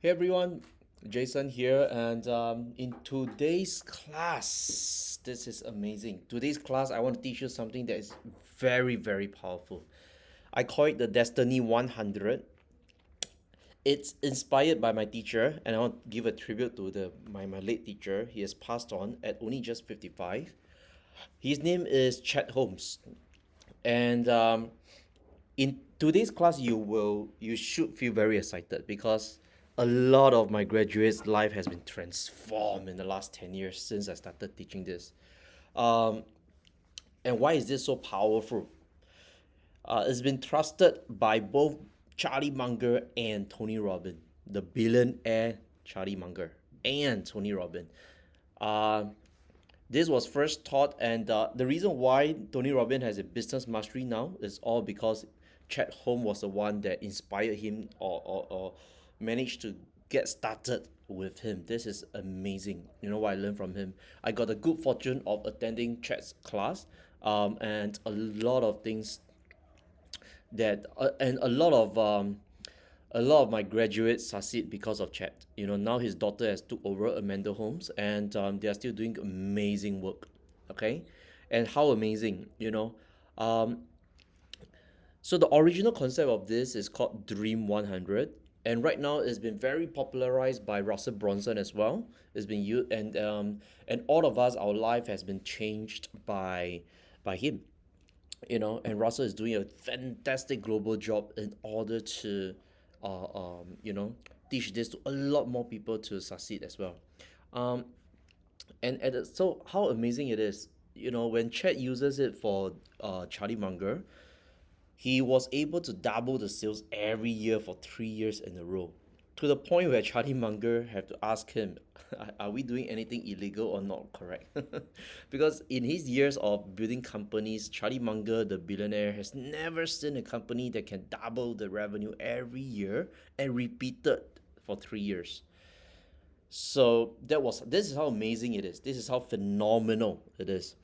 Hey everyone, Jason here, and in today's class, this is amazing. Today's class, I want to teach you something that is very, very powerful. I call it the Destiny 100. It's inspired by my teacher, and I want to give a tribute to my late teacher. He has passed on at only just 55. His name is Chet Holmes, and in today's class you should feel very excited because a lot of my graduates life has been transformed in the last 10 years since I started teaching this. um, and why is this so powerful? It's been trusted by both Charlie Munger and Tony Robbins, the billionaire Charlie Munger and Tony Robbins. uh, this was first taught, and the reason why Tony Robbins has a business mastery now is all because Chet Holmes was the one that inspired him, or managed to get started with him. This is amazing. You know what I learned from him? I got the good fortune of attending Chet's class, and lot of things and a lot of my graduates succeed because of Chet. You know, now his daughter has took over Amanda Holmes, and they are still doing amazing work. Okay, and how amazing, you know. Um, so the original concept of this is called Dream 100, and right now it's been very popularized by Russell Bronson as well. It's been used, and all of us, our life has been changed by him. You know, and Russell is doing a fantastic global job in order to you know, teach this to a lot more people to succeed as well. um so how amazing it is, you know, when Chet uses it for Charlie Munger, he was able to double the sales every year for 3 years in a row, to the point where Charlie Munger had to ask him, are we doing anything illegal or not correct? Because in his years of building companies, Charlie Munger, the billionaire, has never seen a company that can double the revenue every year and repeat it for 3 years. So this is how amazing it is. This is how phenomenal it is.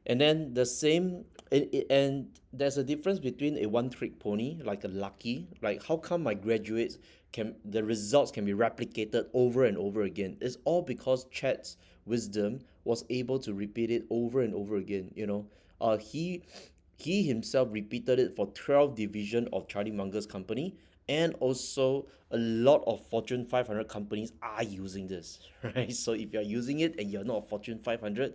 And then the same, and there's a difference between a one trick pony, like a lucky. Like, how come my graduates can, the results can be replicated over and over again? It's all because Chet's wisdom was able to repeat it over and over again. You know, he himself repeated it for 12 division of Charlie Munger's company, and also a lot of Fortune 500 companies are using this, right? So if you're using it and you're not a Fortune 500,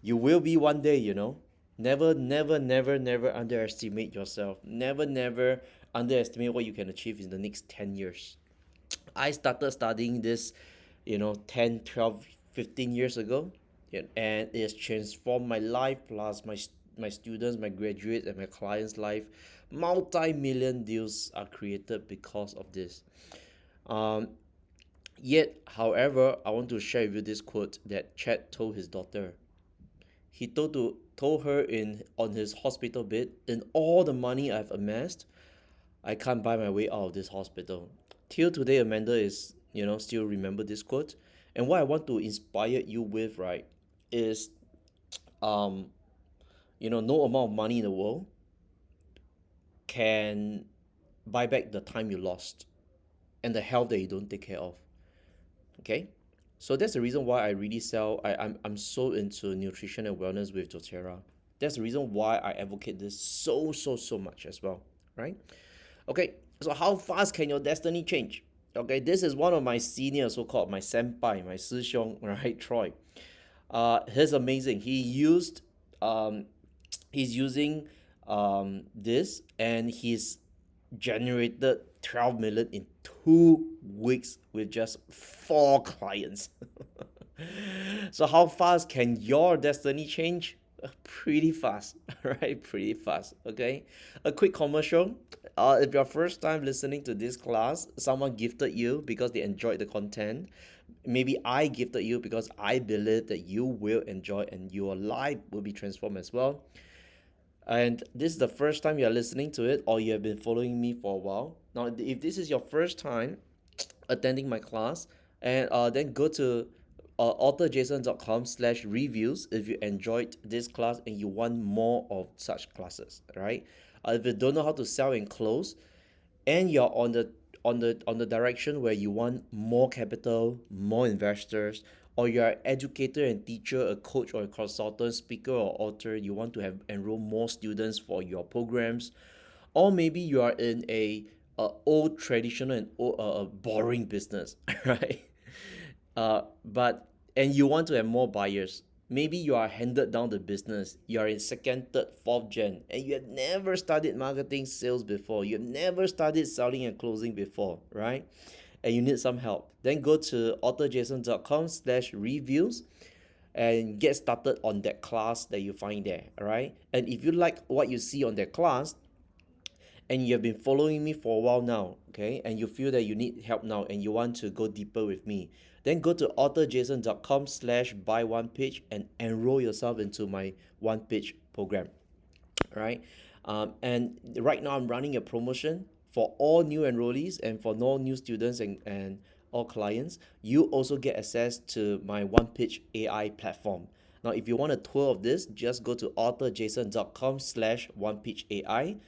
you will be one day, you know. Never, never, never, never underestimate yourself. Never, never underestimate what you can achieve in the next 10 years. I started studying this, you know, 10, 12, 15 years ago. Yeah, and it has transformed my life, plus my students, my graduates, and my clients' life. Multi-million deals are created because of this. Um, Yet, however, I want to share with you this quote that Chad told his daughter. He told her in on his hospital bed, in all the money I've amassed, I can't buy my way out of this hospital. Till today, Amanda is, you know, still remember this quote. And what I want to inspire you with, right, is, um, you know, no amount of money in the world can buy back the time you lost and the health that you don't take care of. Okay? So that's the reason why I really I'm so into nutrition and wellness with doTERRA. That's the reason why I advocate this so much as well, right? Okay, so how fast can your destiny change? Okay, this is one of my seniors, so-called my senpai, my 师兄, right, Troy. He's amazing. Um, he's using this, and he's generated 12 million in 2 weeks with just 4 clients. So how fast can your destiny change? Pretty fast, right? Pretty fast. Okay, a quick commercial. If your first time listening to this class, someone gifted you because they enjoyed the content. Maybe I gifted you because I believe that you will enjoy and your life will be transformed as well. And this is the first time you're listening to it, or you have been following me for a while. Now, if this is your first time attending my class, and then go to authorjason.com/reviews if you enjoyed this class and you want more of such classes, right? If you don't know how to sell and close, and you're on the direction where you want more capital, more investors, or you're an educator and teacher, a coach or a consultant, speaker or author, you want to have enroll more students for your programs, or maybe you are in a old traditional and boring business, right? But and you want to have more buyers. Maybe you are handed down the business. You are in second, third, fourth gen, and you have never studied marketing sales before. You've never studied selling and closing before, right? And you need some help. Then go to authorjason.com/reviews and get started on that class that you find there. All right. And if you like what you see on that class, and you have been following me for a while now, okay, and you feel that you need help now and you want to go deeper with me, then go to authorjason.com/buy1pitch and enroll yourself into my 1Pitch program. All right. And right now I'm running a promotion for all new enrollees and for all new students and all clients. You also get access to my 1Pitch AI platform. Now, if you want a tour of this, just go to authorjason.com/1pitchai.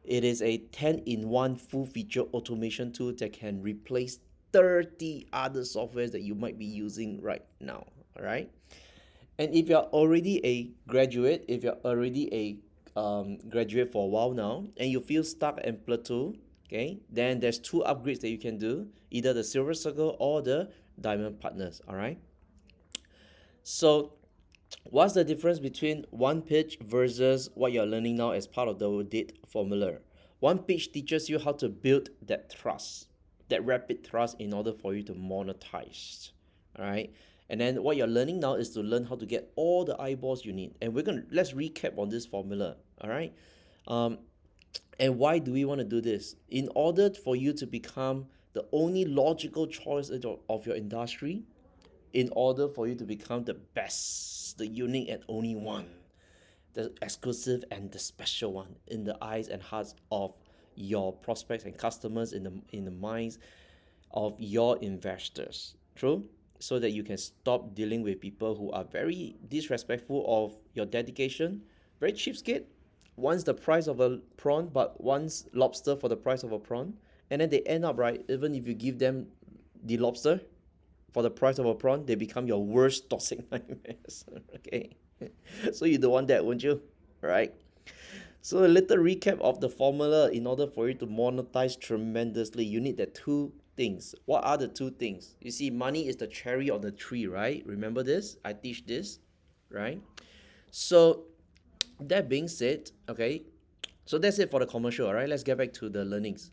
It is a 10-in-1 full feature automation tool that can replace 30 other softwares that you might be using right now. All right. And if you're already a graduate, if you're already a graduate for a while now, and you feel stuck and plateau, okay, then there's two upgrades that you can do, either the silver circle or the diamond partners. All right. So what's the difference between 1Pitch versus what you're learning now as part of the DATE formula? 1Pitch teaches you how to build that trust, that rapid trust in order for you to monetize. All right. And then what you're learning now is to learn how to get all the eyeballs you need. And let's recap on this formula. All right. And why do we want to do this? In order for you to become the only logical choice of your industry, in order for you to become the best, the unique and only one, the exclusive and the special one in the eyes and hearts of your prospects and customers, in the minds of your investors. True? So that you can stop dealing with people who are very disrespectful of your dedication, very cheapskate, wants the price of a prawn but wants lobster for the price of a prawn, and then they end up, right, even if you give them the lobster for the price of a prawn, they become your worst toxic nightmares. Okay. So you don't want that, won't you? Right? So a little recap of the formula. In order for you to monetize tremendously, you need the two things. What are the two things? You see, money is the cherry on the tree, right? Remember this? I teach this, right? So that being said, okay, so that's it for the commercial. All right, let's get back to the learnings.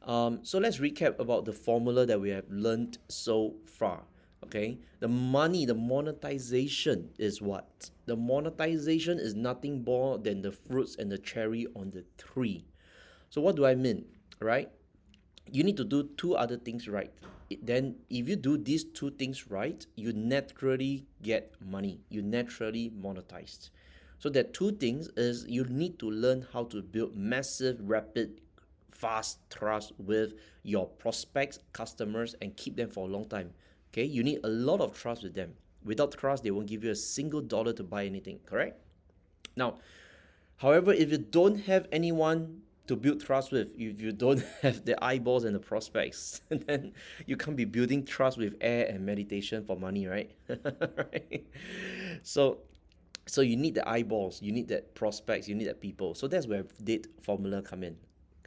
So let's recap about the formula that we have learned so far. Okay, the monetization is what? The monetization is nothing more than the fruits and the cherry on the tree. So what do I mean? Right? You need to do two other things right. Then if you do these two things right, you naturally get money. You naturally monetize. So that two things is you need to learn how to build massive, rapid, fast trust with your prospects, customers, and keep them for a long time. Okay, you need a lot of trust with them. Without trust, they won't give you a single dollar to buy anything, correct? Now, however, if you don't have anyone to build trust with, if you don't have the eyeballs and the prospects, then you can't be building trust with air and meditation for money, right? Right? So you need the eyeballs, you need that prospects, you need that people. So that's where DATE formula come in.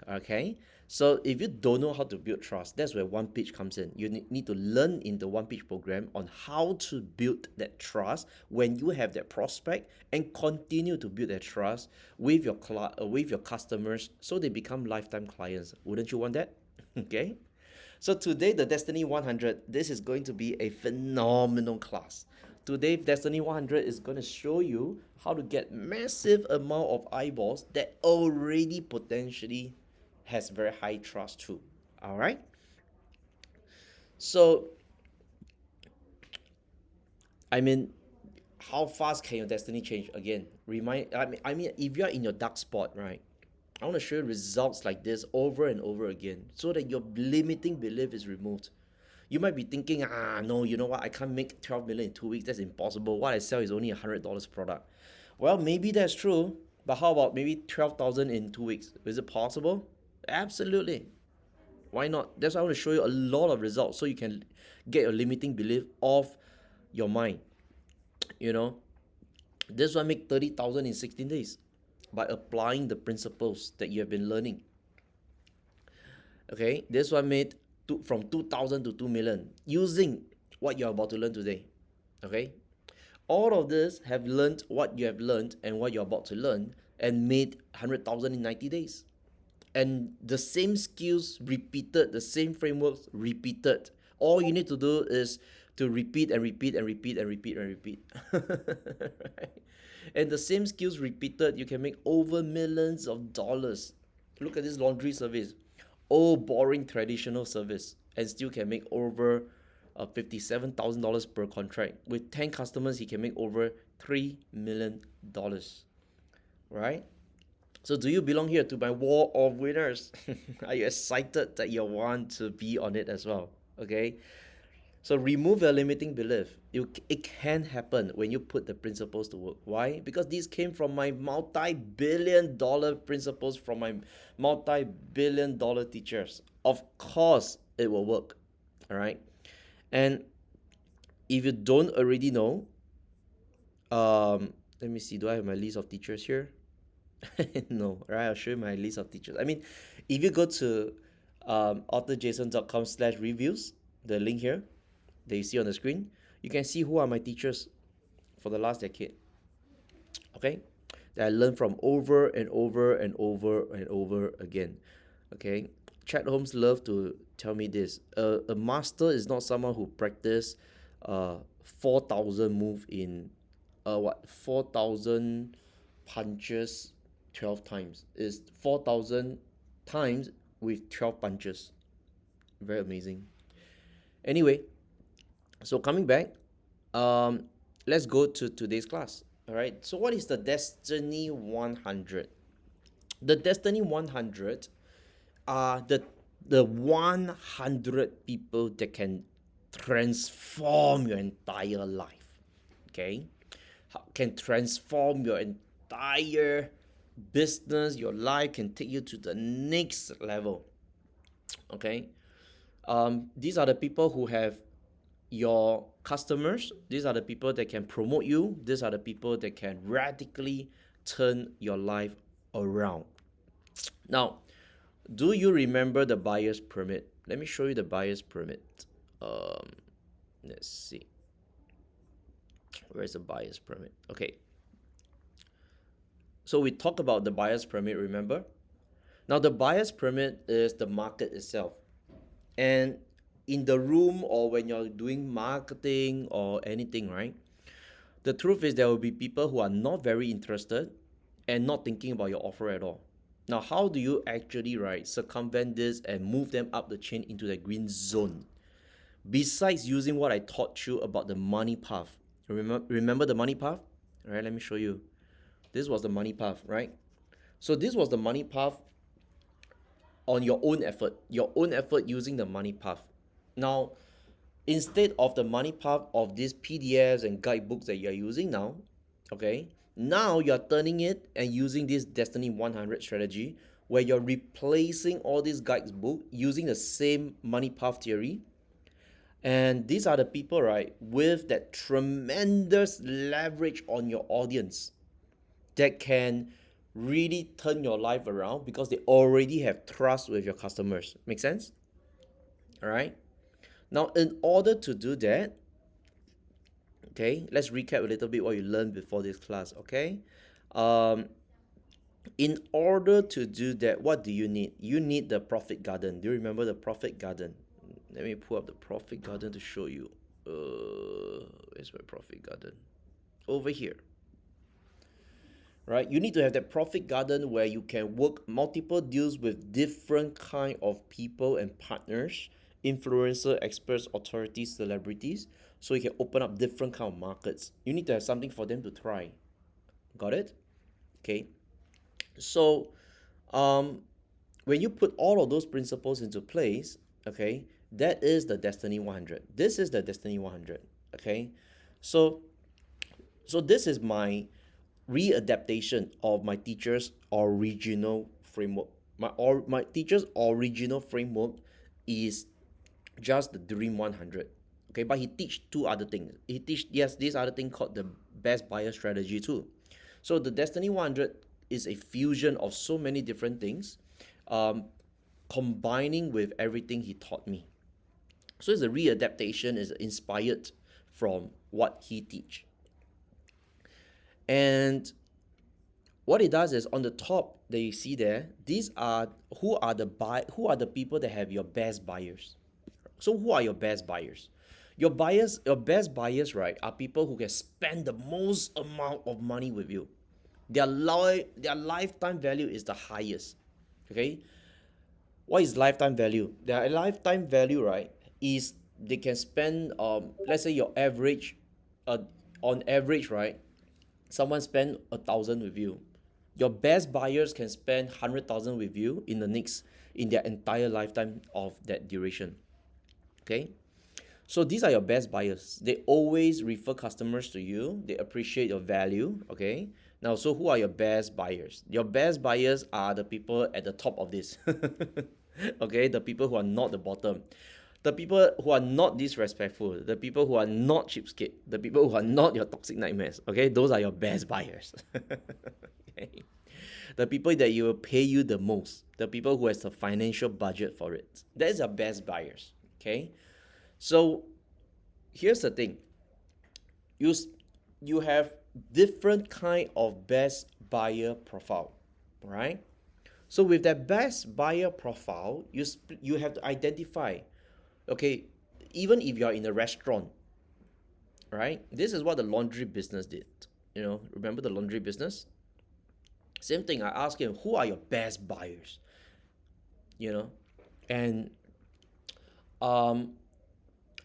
Okay, so if you don't know how to build trust, that's where 1Pitch comes in. You need to learn in the 1Pitch program on how to build that trust when you have that prospect, and continue to build that trust with your customers, so they become lifetime clients. Wouldn't you want that? Okay, so today, the Destiny100, this is going to be a phenomenal class. Today, Destiny100 is going to show you how to get massive amount of eyeballs that already potentially has very high trust too. All right. So, I mean, how fast can your destiny change? Again, if you're in your dark spot, right? I want to show you results like this over and over again, so that your limiting belief is removed. You might be thinking, no, you know what? I can't make 12 million in 2 weeks. That's impossible. What I sell is only $100 product. Well, maybe that's true, but how about maybe 12,000 in 2 weeks? Is it possible? Absolutely. Why not? That's why I want to show you a lot of results so you can get a limiting belief off your mind. You know, this one make 30,000 in 16 days by applying the principles that you have been learning. Okay, this one made from 2,000 to 2 million using what you're about to learn today. Okay, all of this have learned what you have learned and what you're about to learn and made 100,000 in 90 days. And the same skills repeated, the same frameworks repeated. All you need to do is to repeat and repeat and repeat and repeat and repeat. Right? And the same skills repeated, you can make over millions of dollars. Look at this laundry service. Oh, boring traditional service, and still can make over $57,000 per contract. With 10 customers, he can make over $3 million. Right? So do you belong here to my wall of winners? Are you excited that you want to be on it as well? Okay. So remove the limiting belief. It can happen when you put the principles to work. Why? Because these came from my multi-billion-dollar principles from my multi-billion-dollar teachers. Of course, it will work. All right. And if you don't already know, let me see. Do I have my list of teachers here? No, right? I'll show you my list of teachers. I mean, if you go to authorjason.com/reviews, the link here that you see on the screen, you can see who are my teachers for the last decade. Okay, that I learned from over and over and over and over again. Okay, Chat Holmes love to tell me this: a master is not someone who practice 4,000 move in 4,000 punches 12 times. Is 4,000 times with 12 punches. Very amazing. Anyway, so coming back, let's go to today's class. All right. So what is the Destiny 100? The Destiny 100 are the 100 people that can transform your entire life. Okay, can transform your entire business, your life, can take you to the next level. Okay, these are the people who have your customers. These are the people that can promote you. These are the people that can radically turn your life around. Now, do you remember the buyer's pyramid? Let me show you the buyer's pyramid. Let's see. Where's the buyer's pyramid? Okay. So we talk about the buyer's pyramid, remember? Now the buyer's pyramid is the market itself. And in the room or when you're doing marketing or anything, right? The truth is there will be people who are not very interested and not thinking about your offer at all. Now, how do you actually, right, circumvent this and move them up the chain into the green zone? Besides using what I taught you about the money path. Remember the money path? All right, let me show you. This was the money path, right? So this was the money path on your own effort using the money path. Now, instead of the money path of these PDFs and guidebooks that you're using now, okay, now you're turning it and using this Destiny 100 strategy where you're replacing all these guidebooks using the same money path theory. And these are the people, right, with that tremendous leverage on your audience that can really turn your life around because they already have trust with your customers. Make sense? All right. Now, in order to do that, okay, let's recap a little bit what you learned before this class, okay? In order to do that, what do you need? You need the profit garden. Do you remember the profit garden? Let me pull up the profit garden to show you. Where's my profit garden? Over here. Right? You need to have that profit garden where you can work multiple deals with different kind of people and partners, influencer, experts, authorities, celebrities, so you can open up different kind of markets. You need to have something for them to try. Got it? Okay. So, when you put all of those principles into place, okay, that is the Destiny 100. This is the Destiny 100. Okay. So this is my readaptation of my teacher's original framework. My teacher's original framework is just the Dream 100. Okay, but he teach two other things. He teach, yes, this other thing called the best buyer strategy too. So the Destiny 100 is a fusion of so many different things, um, combining with everything he taught me. So it's a readaptation, is inspired from what he teach. And what it does is on the top that you see there, these are who are the people that have your best buyers. So who are your best buyers? Your best buyers, right, are people who can spend the most amount of money with you. Their lifetime value is the highest. Okay? What is lifetime value? Their lifetime value, right, is they can spend let's say your average on average, right, someone spend 1,000 with you. Your best buyers can spend 100,000 with you in their entire lifetime of that duration. Okay, so these are your best buyers. They always refer customers to you. They appreciate your value. Okay, now, so who are your best buyers? Your best buyers are the people at the top of this. Okay, the people who are not the bottom, the people who are not disrespectful, the people who are not cheapskate, the people who are not your toxic nightmares. Okay, those are your best buyers. Okay, the people that you will pay you the most, the people who has the financial budget for it. That's your best buyers. Okay, so here's the thing. You have different kind of best buyer profile, right? So with that best buyer profile, you have to identify, okay, even if you're in a restaurant, right? This is what the laundry business did. Remember the laundry business? Same thing. I asked him, who are your best buyers? And um,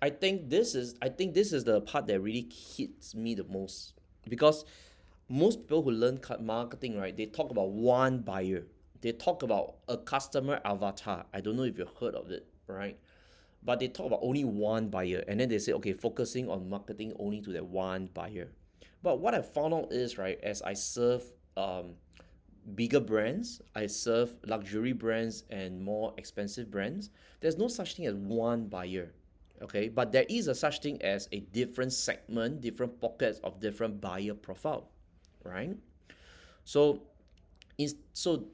I think this is the part that really hits me the most, because most people who learn marketing, right, they talk about one buyer. They talk about a customer avatar. I don't know if you've heard of it, right? But they talk about only one buyer, and then they say, okay, focusing on marketing only to that one buyer. But what I found out is, right, as I serve bigger brands, I serve luxury brands and more expensive brands, there's no such thing as one buyer. Okay, but there is a such thing as a different segment, different pockets of different buyer profile, right? So so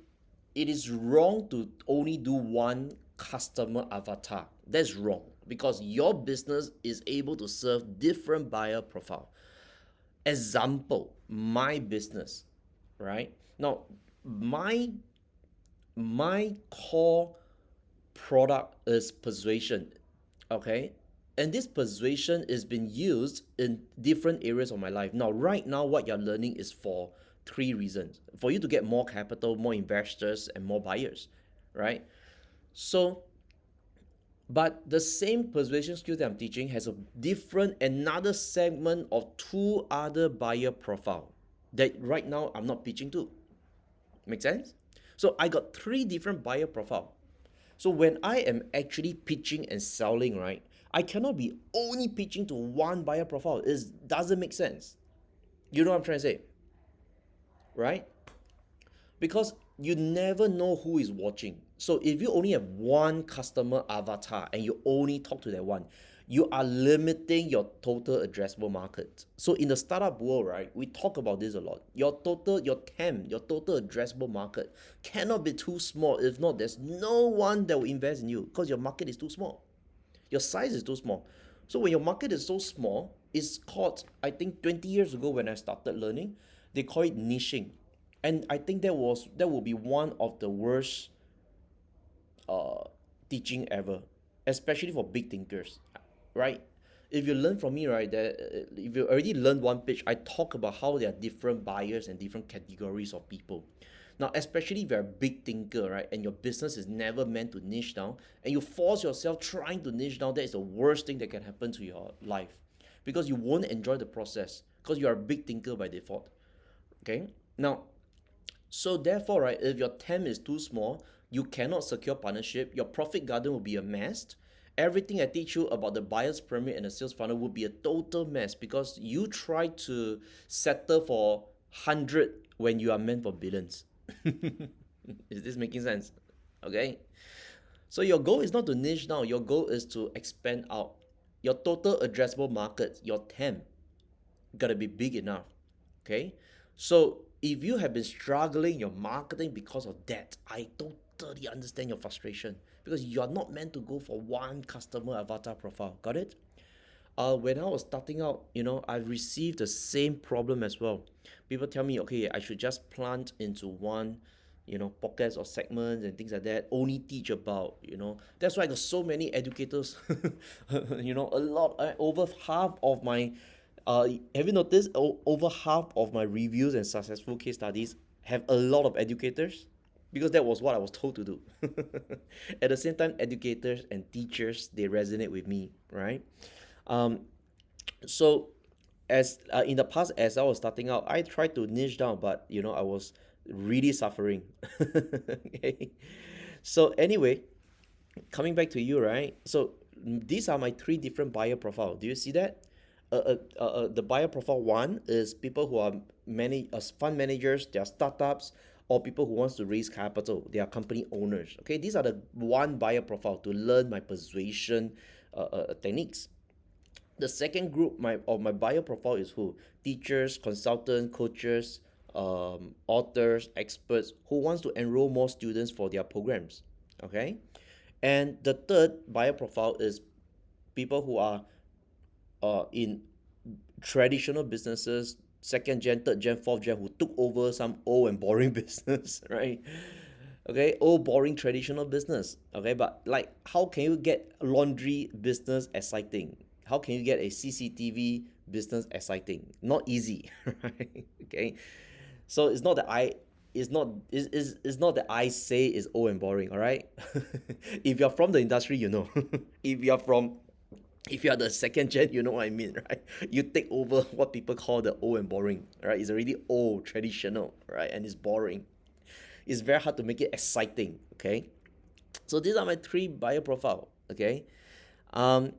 it is wrong to only do one customer avatar. That's wrong, because your business is able to serve different buyer profile. Example, my business, right? Now, my core product is Persuasion, okay? And this Persuasion is being used in different areas of my life. Now, right now, what you're learning is for three reasons: for you to get more capital, more investors, and more buyers, right? So, but the same Persuasion skill that I'm teaching has a different another segment of two other buyer profile that right now I'm not pitching to. Make sense? So I got three different buyer profile. So when I am actually pitching and selling, right, I cannot be only pitching to one buyer profile. It doesn't make sense. You know what I'm trying to say, right? Because you never know who is watching. So if you only have one customer avatar and you only talk to that one, you are limiting your total addressable market. So in the startup world, right, we talk about this a lot. Your TAM, your total addressable market cannot be too small. If not, there's no one that will invest in you, because your market is too small. Your size is too small. So when your market is so small, it's called, I think 20 years ago when I started learning, they call it niching. And I think that will be one of the worst uh, teaching ever, especially for big thinkers, right? If you learn from me, right, that if you already learned 1Pitch, I talk about how there are different buyers and different categories of people. Now, especially if you're a big thinker, right, and your business is never meant to niche down, and you force yourself trying to niche down, that is the worst thing that can happen to your life, because you won't enjoy the process, because you are a big thinker by default. Okay, now, so therefore, right, if your TAM is too small, you cannot secure partnership, your profit garden will be a mess. Everything I teach you about the buyer's pyramid and the sales funnel will be a total mess, because you try to settle for 100 when you are meant for billions. Is this making sense? Okay. So your goal is not to niche down, your goal is to expand out. Your total addressable market, your TAM, gotta be big enough. Okay? So if you have been struggling your marketing because of that, I totally understand your frustration because you're not meant to go for one customer avatar profile. Got it? When I was starting out, I received the same problem as well. People tell me, okay, I should just plant into one, pockets or segments and things like that. Only teach about, That's why I got so many educators. A lot. Over half of my, have you noticed? Over half of my reviews and successful case studies have a lot of educators, because that was what I was told to do. At the same time, educators and teachers, they resonate with me, right? Um, so as in the past, as I was starting out, I tried to niche down, but I was really suffering. Okay. So anyway, coming back to you, right? So these are my three different buyer profile. Do you see that? The buyer profile one is people who are fund managers, they are startups, or people who wants to raise capital. They are company owners. Okay, these are the one buyer profile to learn my persuasion techniques. The second group of my buyer profile is who? Teachers, consultants, coaches, authors, experts who wants to enroll more students for their programs. Okay, and the third buyer profile is people who are in traditional businesses, second gen, third gen, fourth gen, who took over some old and boring business, right? Okay, old boring traditional business. Okay, but like, how can you get laundry business exciting? How can you get a CCTV business exciting? Not easy, right? Okay, so it's not that I say it's old and boring. All right, if you're from the industry, if you're from if you are the second gen, you know what I mean, right? You take over what people call the old and boring, right? It's already old, traditional, right? And it's boring. It's very hard to make it exciting, okay? So these are my three buyer profile, okay? Um,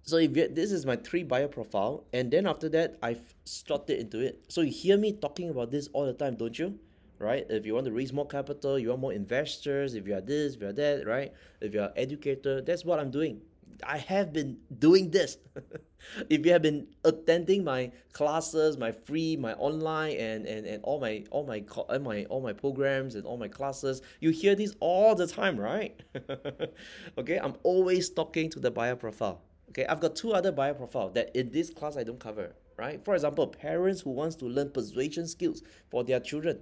so this is my three buyer profile, and then after that, I've slotted into it. So you hear me talking about this all the time, don't you? Right? If you want to raise more capital, you want more investors, if you are this, if you are that, right? If you are an educator, that's what I'm doing. I have been doing this. If you have been attending my classes, my free, my online, and all my programs and all my classes, you hear this all the time, right? Okay, I'm always talking to the buyer profile. Okay, I've got two other buyer profile that in this class I don't cover, right? For example, parents who wants to learn persuasion skills for their children.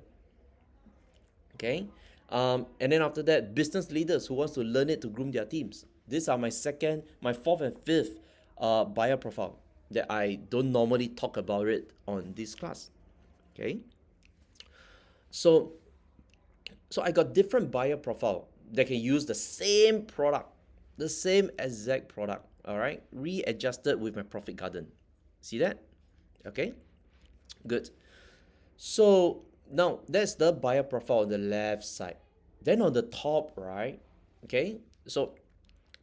Okay, and then after that, business leaders who wants to learn it to groom their teams. These are my fourth and fifth buyer profile that I don't normally talk about it on this class. Okay, so I got different buyer profile that can use the same product, the same exact product. All right, readjusted with my profit garden. See that? Okay, good. So now that's the buyer profile on the left side. Then on the top right, okay, so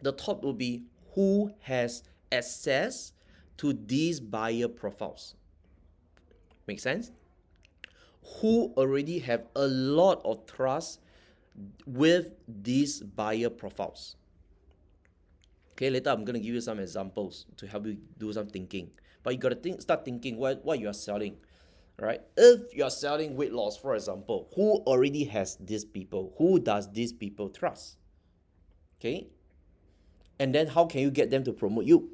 the top will be who has access to these buyer profiles. Make sense? Who already have a lot of trust with these buyer profiles. Okay, later I'm gonna give you some examples to help you do some thinking. But you gotta start thinking what you are selling, right? If you're selling weight loss, for example, who already has these people? Who does these people trust? Okay, and then how can you get them to promote you?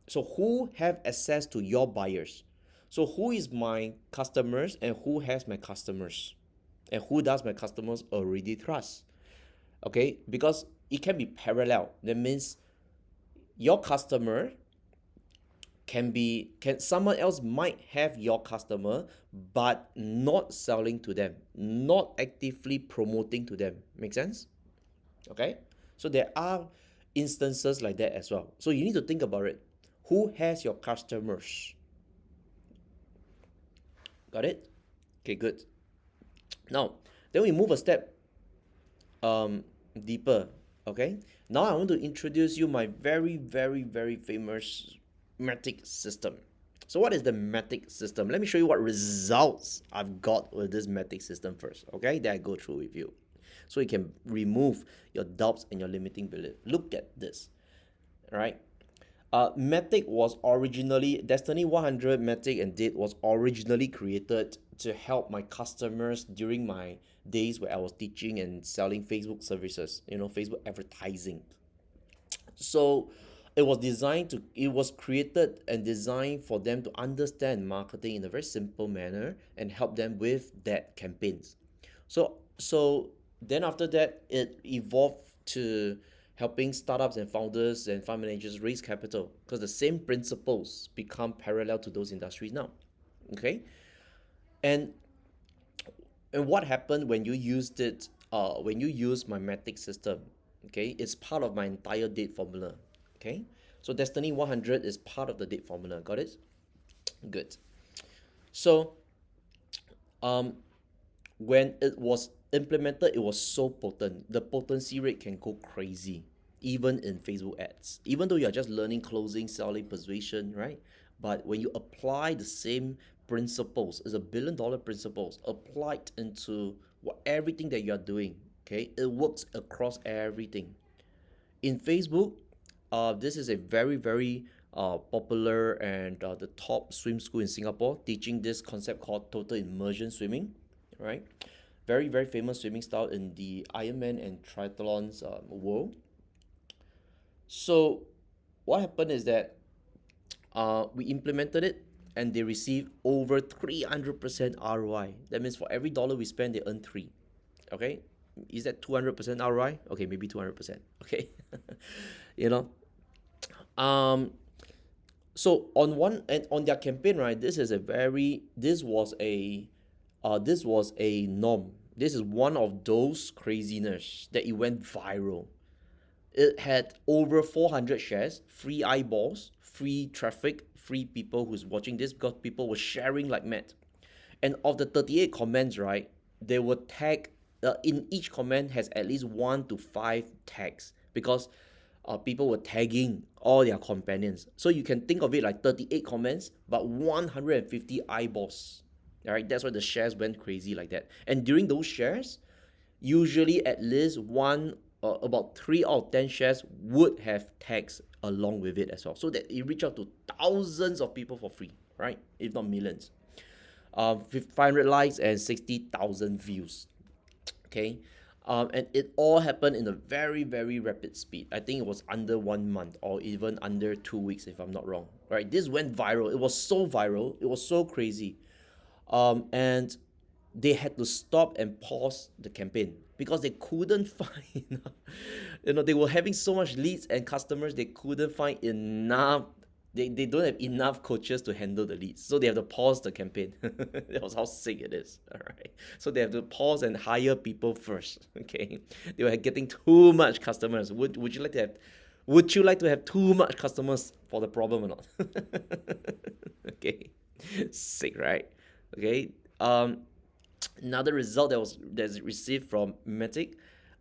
So who have access to your buyers? So who is my customers and who has my customers? And who does my customers already trust? Okay, because it can be parallel. That means your customer can someone else might have your customer but not selling to them, not actively promoting to them. Make sense? Okay, so there are instances like that as well. So you need to think about it. Who has your customers? Got it? Okay, good. Now then we move a step deeper. Okay, now I want to introduce you my very very very famous metric system. So what is the metric system? Let me show you what results I've got with this metric system first. Okay, that I go through with you. so you can remove your doubts and your limiting belief. Look at this, right? Matic was originally Destiny100 Matic and Date was originally created to help my customers during my days where I was teaching and selling Facebook services, Facebook advertising. So it was created and designed for them to understand marketing in a very simple manner and help them with that campaigns. So then after that, it evolved to helping startups and founders and fund managers raise capital because the same principles become parallel to those industries now. Okay, and and what happened when you used it? When you use my Matic system, okay, it's part of my entire date formula. Okay, so Destiny100 is part of the date formula. Got it? Good. So um, when it was implemented, it was so potent. The potency rate can go crazy, even in Facebook ads. Even though you're just learning closing, selling, persuasion, right? But when you apply the same principles, it's $1 billion principles applied into everything that you're doing. Okay, it works across everything. In Facebook, this is a very, very popular and the top swim school in Singapore, teaching this concept called total immersion swimming, right? Very, very famous swimming style in the Ironman and triathlons world. So what happened is that we implemented it and they received over 300% ROI. That means for every dollar we spend, they earn 3. Okay, is that 200% ROI? Okay, maybe 200%. Okay, you know. So on one and on their campaign, right? This was a norm. This is one of those craziness that it went viral. It had over 400 shares, free eyeballs, free traffic, free people who's watching this because people were sharing like mad. And of the 38 comments, right, they were tag in each comment has at least 1 to 5 tags because people were tagging all their companions. So you can think of it like 38 comments, but 150 eyeballs. All right, that's why the shares went crazy like that. And during those shares, usually at least about 3 out of 10 shares would have tags along with it as well, so that it reach out to thousands of people for free, right? If not millions. 500 likes and 60,000 views. Okay, and it all happened in a very, very rapid speed. I think it was under 1 month or even under 2 weeks, if I'm not wrong. Right, this went viral. It was so viral. It was so crazy. And they had to stop and pause the campaign because they couldn't find they were having so much leads and customers, they couldn't find enough. They don't have enough coaches to handle the leads, so they have to pause the campaign. That was how sick it is. All right, so they have to pause and hire people first. Okay, they were getting too much customers. Would you like to have too much customers for the problem or not? Okay, sick, right? Okay. Another result that's received from Matic,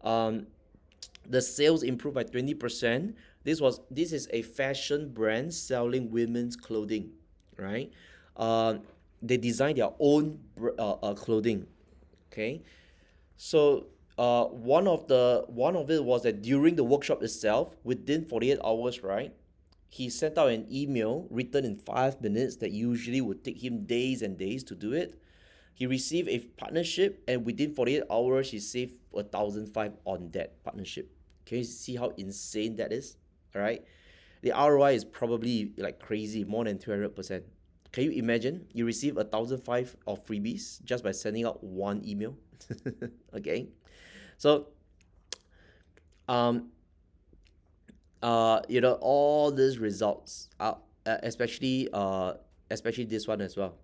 the sales improved by 20%. This is a fashion brand selling women's clothing, right? They design their own clothing. Okay, so one of it was that during the workshop itself, within 48 hours, right, he sent out an email written in 5 minutes that usually would take him days and days to do it. He received a partnership, and within 48 hours, he saved 1,500 on that partnership. Can you see how insane that is? All right, the ROI is probably like crazy, more than 200%. Can you imagine? You receive 1,500 of freebies just by sending out one email. Okay, so all these results are especially this one as well.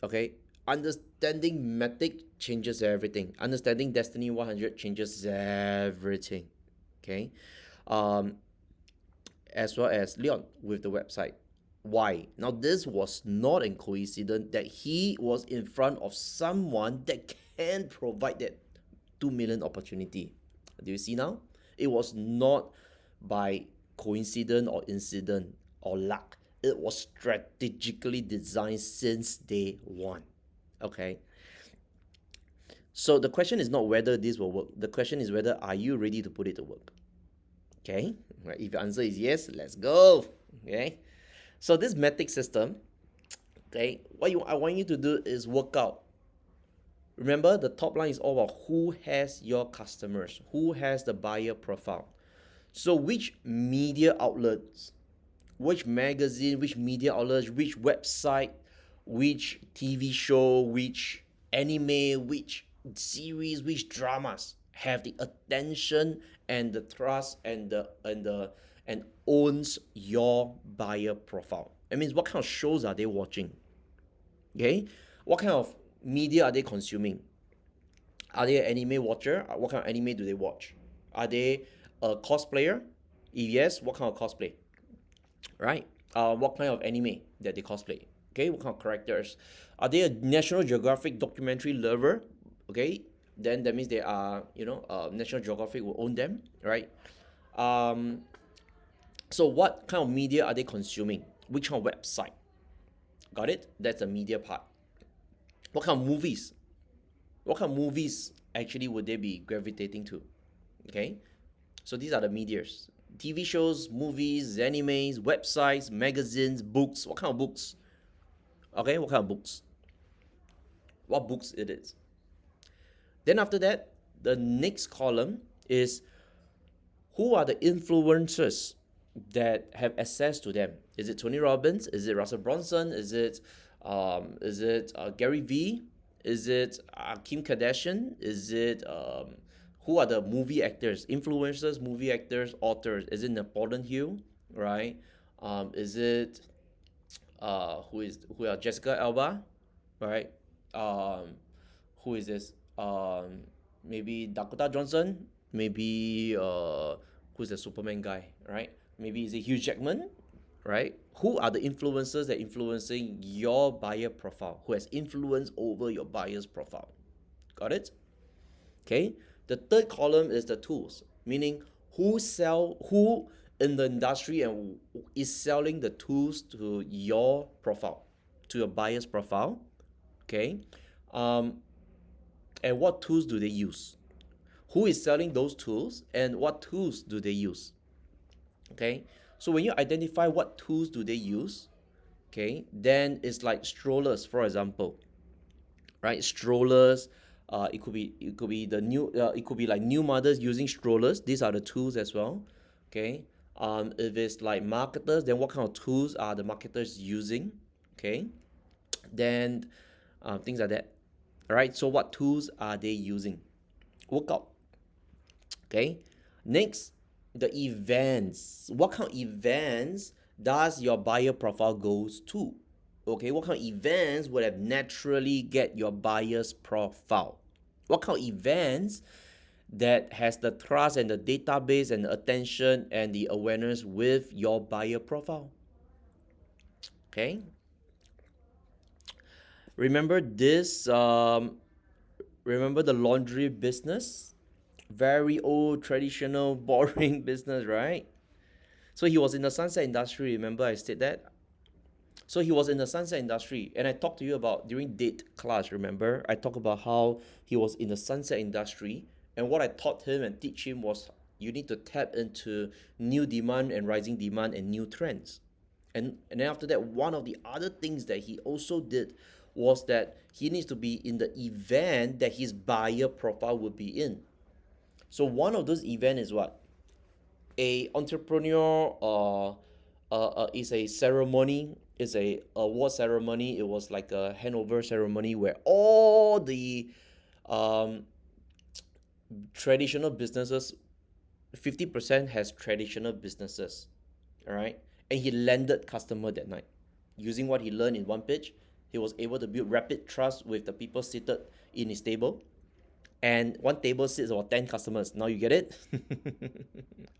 Okay, understanding Matic changes everything. Understanding Destiny100 changes everything. Okay, as well as Leon with the website. Why? Now, this was not a coincidence that he was in front of someone that can provide that 2 million opportunity. Do you see now? It was not by coincidence or incident or luck. It was strategically designed since day one. Okay. So the question is not whether this will work. The question is whether are you ready to put it to work. Okay, right, if your answer is yes, let's go. Okay, so this metric system, okay, I want you to do is work out. Remember, the top line is all about who has your customers, who has the buyer profile. So which media outlets, which magazine, which media outlets, which website, which TV show, which anime, which series, which dramas have the attention and the trust and owns your buyer profile. It means what kind of shows are they watching? Okay, what kind of media are they consuming? Are they an anime watcher? What kind of anime do they watch? Are they a cosplayer? If yes, what kind of cosplay? Right? What kind of anime that they cosplay? Okay, what kind of characters? Are they a National Geographic documentary lover? Okay, then that means they are, National Geographic will own them, right? Um, so what kind of media are they consuming? Which kind of website? Got it? That's the media part. What kind of movies? What kind of movies actually would they be gravitating to? Okay, so these are the medias. TV shows, movies, animes, websites, magazines, books. What kind of books? Okay, what kind of books? What books it is. Then after that, the next column is who are the influencers that have access to them? Is it Tony Robbins? Is it Russell Brunson? Is it Gary Vee? Is it Kim Kardashian? Is it who are the movie actors, influencers, movie actors, authors? Is it Napoleon Hill, right? Is it who are Jessica Alba, right? Um, who is this? Maybe Dakota Johnson. Maybe who's the Superman guy, right? Maybe is it Hugh Jackman, right? Who are the influencers that influencing your buyer profile? Who has influence over your buyer's profile? Got it? Okay. The third column is the tools, meaning who in the industry and is selling the tools to your profile, to your buyer's profile. Okay. Um, and what tools do they use? Who is selling those tools and what tools do they use? Okay. So when you identify what tools do they use, okay, then it's like strollers, for example, right? Strollers. It could be the new. It could be like new mothers using strollers. These are the tools as well. Okay. If it's like marketers, then what kind of tools are the marketers using? Okay. Then things like that. All right. So what tools are they using? Work out. Okay. Next, the events. What kind of events does your buyer profile goes to? Okay, what kind of events would have naturally get your buyer's profile? What kind of events that has the trust and the database and the attention and the awareness with your buyer profile? Okay. Remember this. Remember the laundry business? Very old, traditional, boring business, right? So he was in the sunset industry. Remember, I said that. So he was in the sunset industry, and I talked to you about during date class. Remember, I talked about how he was in the sunset industry, and what I taught him and teach him was you need to tap into new demand and rising demand and new trends. And then after that, one of the other things that he also did was that he needs to be in the event that his buyer profile would be in. So one of those events is what? A entrepreneur is a ceremony, is a award ceremony. It was like a handover ceremony where all the um, traditional businesses, 50% has traditional businesses, all right, and he landed customer that night using what he learned in 1Pitch. He was able to build rapid trust with the people seated in his table, and one table sits about 10 customers. Now you get it?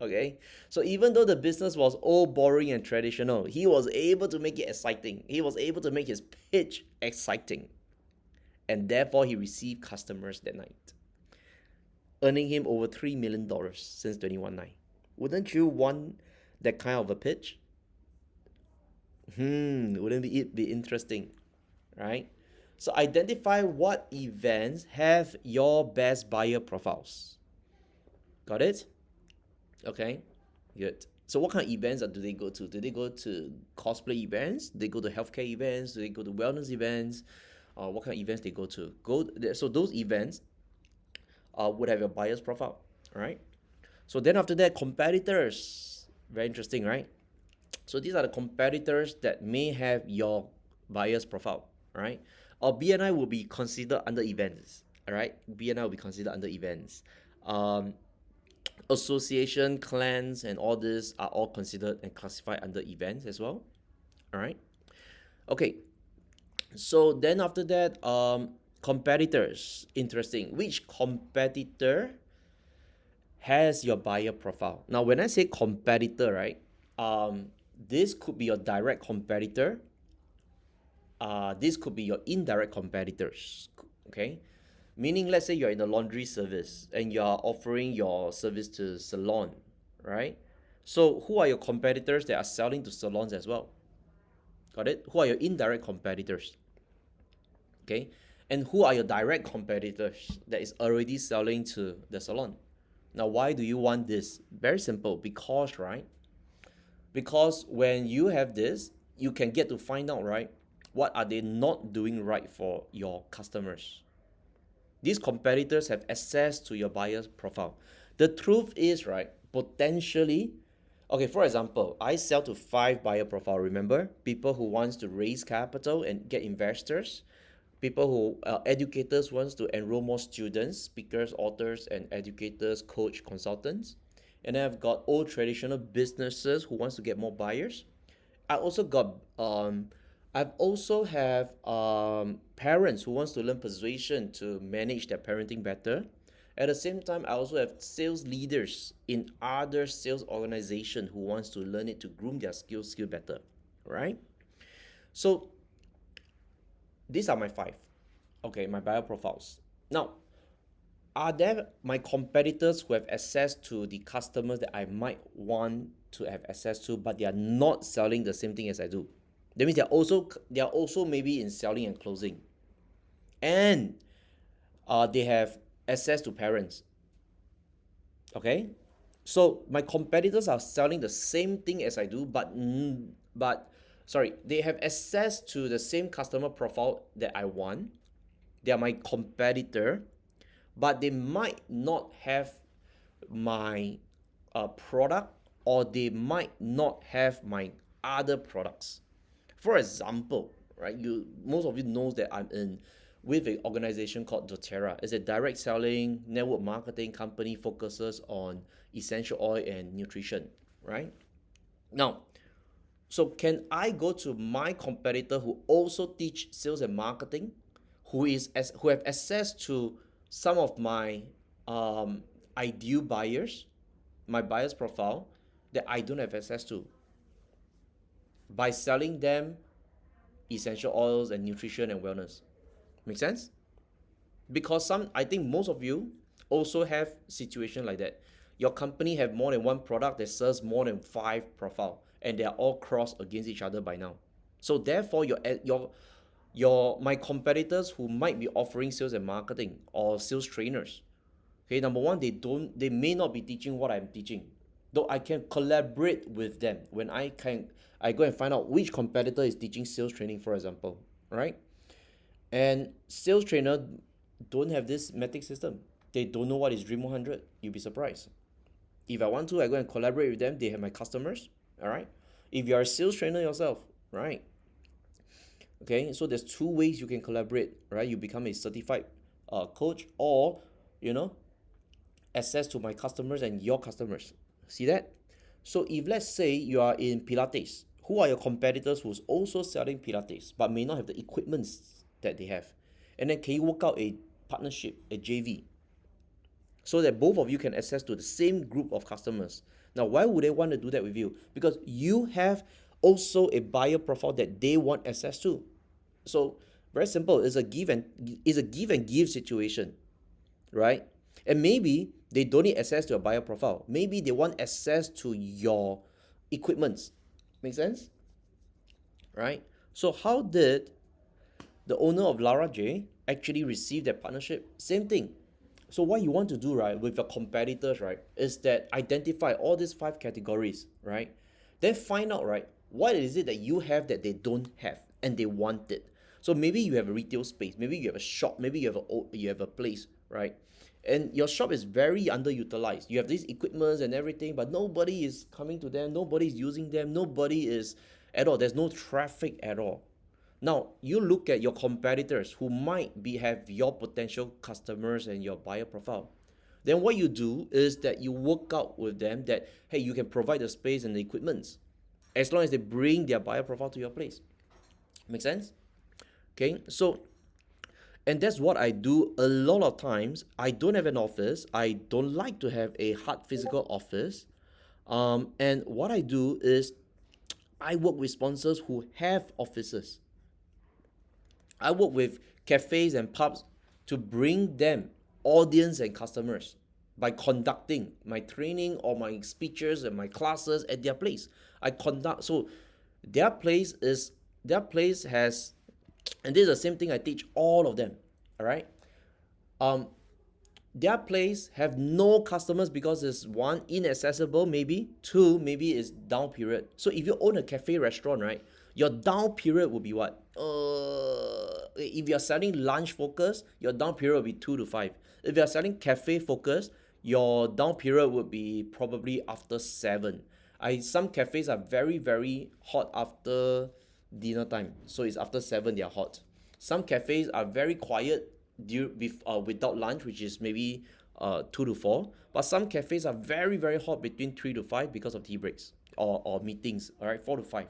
Okay. So even though the business was all boring and traditional, he was able to make it exciting. He was able to make his pitch exciting. And therefore, he received customers that night, earning him over $3 million since 2019. Wouldn't you want that kind of a pitch? Wouldn't it be interesting, right? So identify what events have your best buyer profiles. Got it? Okay, good. So what kind of events do they go to? Do they go to cosplay events? Do they go to healthcare events? Do they go to wellness events? What kind of events they go to? So those events would have your buyer's profile, all right? So then after that, competitors. Very interesting, right? So these are the competitors that may have your buyer's profile, right? Or BNI will be considered under events, all right? BNI will be considered under events. Association, clans, and all this are all considered and classified under events as well, all right? Okay, so then after that, competitors. Interesting. Which competitor has your buyer profile? Now, when I say competitor, right, this could be your direct competitor. This could be your indirect competitors. Okay, meaning let's say you're in the laundry service and you're offering your service to salon, right? So who are your competitors that are selling to salons as well? Got it? Who are your indirect competitors? Okay, and who are your direct competitors that is already selling to the salon? Now, why do you want this? Very simple. Because, right? Because when you have this, you can get to find out, right? What are they not doing right for your customers? These competitors have access to your buyer's profile. The truth is, right, potentially, okay, for example, I sell to 5 buyer profile, remember? People who wants to raise capital and get investors, people who educators wants to enroll more students, speakers, authors, and educators, coach, consultants. And then I've got old traditional businesses who wants to get more buyers. I also got I've also have parents who wants to learn persuasion to manage their parenting better. At the same time, I also have sales leaders in other sales organization who wants to learn it to groom their skill better, right? So these are my 5. Okay, my buyer profiles. Now, are there my competitors who have access to the customers that I might want to have access to, but they are not selling the same thing as I do? That means they are also maybe in selling and closing, and they have access to parents. Okay, so my competitors are selling the same thing as I do, but sorry, they have access to the same customer profile that I want. They are my competitor, but they might not have my product, or they might not have my other products. For example, right, most of you knows that I'm in with an organization called doTERRA. It's a direct selling network marketing company, focuses on essential oil and nutrition, right? Now, so can I go to my competitor who also teach sales and marketing, who have access to some of my ideal buyers, my buyer's profile that I don't have access to, by selling them essential oils and nutrition and wellness? Make sense? Because I think most of you also have situation like that. Your company have more than one product that serves more than 5 profile, and they are all crossed against each other by now. So therefore, my competitors who might be offering sales and marketing or sales trainers, okay, number one, they may not be teaching what I'm teaching, though I can collaborate with them when I go and find out which competitor is teaching sales training, for example, right? And sales trainer don't have this metric system. They don't know what is Dream 100. You'll be surprised. If I want to, I go and collaborate with them. They have my customers, all right? If you are a sales trainer yourself, right? Okay, so there's 2 ways you can collaborate, right? You become a certified coach, or, access to my customers and your customers. See that? So if let's say you are in Pilates, who are your competitors who's also selling Pilates but may not have the equipments that they have? And then can you work out a partnership, a JV, so that both of you can access to the same group of customers? Now, why would they want to do that with you? Because you have also a buyer profile that they want access to. So very simple. It's a give and give situation, right? And maybe they don't need access to your buyer profile. Maybe they want access to your equipments. Make sense? Right? So how did The owner of Lara J actually received that partnership. Same thing. So what you want to do, right, with your competitors, right, is that identify all these 5 categories, right? Then find out, right, what is it that you have that they don't have and they want it. So maybe you have a retail space, maybe you have a shop, maybe you have a place, right? And your shop is very underutilized. You have these equipments and everything, but nobody is coming to them, nobody is using them, nobody is at all. There's no traffic at all. Now, you look at your competitors who might be have your potential customers and your buyer profile. Then what you do is that you work out with them that, hey, you can provide the space and the equipment as long as they bring their buyer profile to your place. Make sense? Okay, so and that's what I do a lot of times. I don't have an office. I don't like to have a hard physical office. And what I do is I work with sponsors who have offices. I work with cafes and pubs to bring them audience and customers by conducting my training or my speeches and my classes at their place. I conduct so their place has, and this is the same thing I teach all of them. All right. Um, their place have no customers because it's one inaccessible, maybe two, maybe it's down period. So if you own a cafe restaurant, right, your down period will be what? If you're selling lunch focus, your down period will be 2 to 5. If you're selling cafe focus, your down period would be probably after 7. Some cafes are very very hot after dinner time, so it's after 7 they are hot. Some cafes are very quiet without lunch, which is maybe 2 to 4. But some cafes are very very hot between 3 to 5 because of tea breaks or meetings. All right, 4 to 5.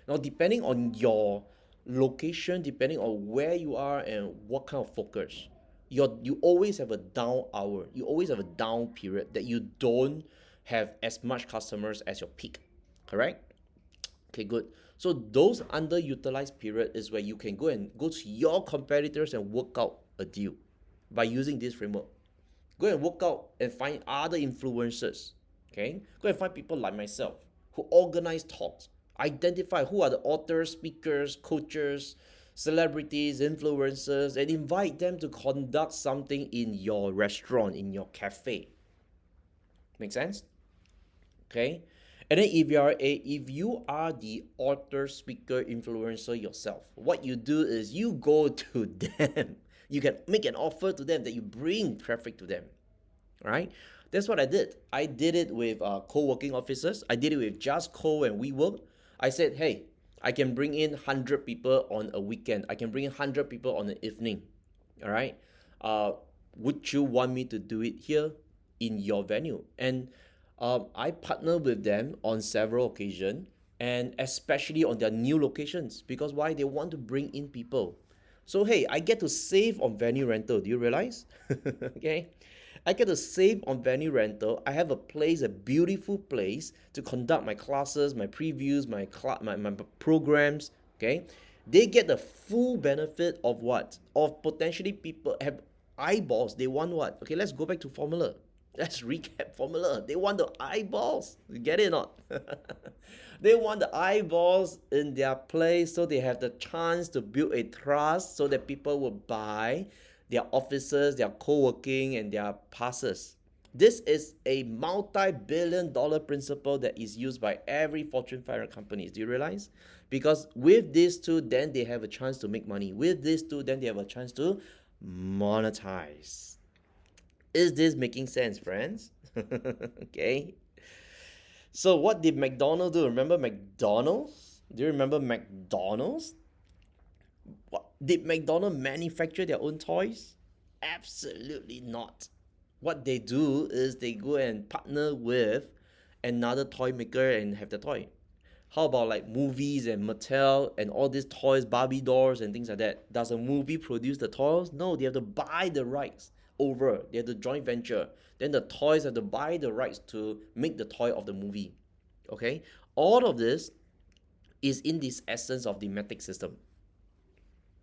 Now, depending on your location, depending on where you are and what kind of focus, you always have a down hour. You always have a down period that you don't have as much customers as your peak. Correct? Okay, good. So those underutilized period is where you can go to your competitors and work out a deal by using this framework. Go and work out and find other influencers. Okay, go and find people like myself who organize talks. Identify who are the authors, speakers, coaches, celebrities, influencers, and invite them to conduct something in your restaurant, in your cafe. Make sense? Okay. And then if you are the author, speaker, influencer yourself, what you do is you go to them. You can make an offer to them that you bring traffic to them. All right. That's what I did. I did it with co-working offices. I did it with Just Co and WeWork. I said, hey, I can bring in 100 people on a weekend. I can bring in 100 people on an evening. All right. Would you want me to do it here in your venue? And I partner with them on several occasions, and especially on their new locations, because why? They want to bring in people. So hey, I get to save on venue rental. Do you realize? Okay. I get to save on venue rental. I have a place, a beautiful place to conduct my classes, my previews, my programs. Okay. They get the full benefit of what? Of potentially people have eyeballs. They want what? Okay, let's go back to formula. Let's recap formula. They want the eyeballs. You get it or not? They want the eyeballs in their place so they have the chance to build a trust so that people will buy their offices, their co-working, and their passes. This is a multi-billion-dollar principle that is used by every Fortune 500 companies. Do you realize? Because with these two, then they have a chance to make money. With these two, then they have a chance to monetize. Is this making sense, friends? Okay. So what did McDonald's do? Remember McDonald's? Do you remember McDonald's? What, did McDonald's manufacture their own toys? Absolutely not. What they do is they go and partner with another toy maker and have the toy. How about like movies and Mattel and all these toys, Barbie dolls and things like that? Does a movie produce the toys? No, they have to buy the rights over. They have to joint venture. Then the toys have to buy the rights to make the toy of the movie. Okay? All of this is in this essence of the metric system.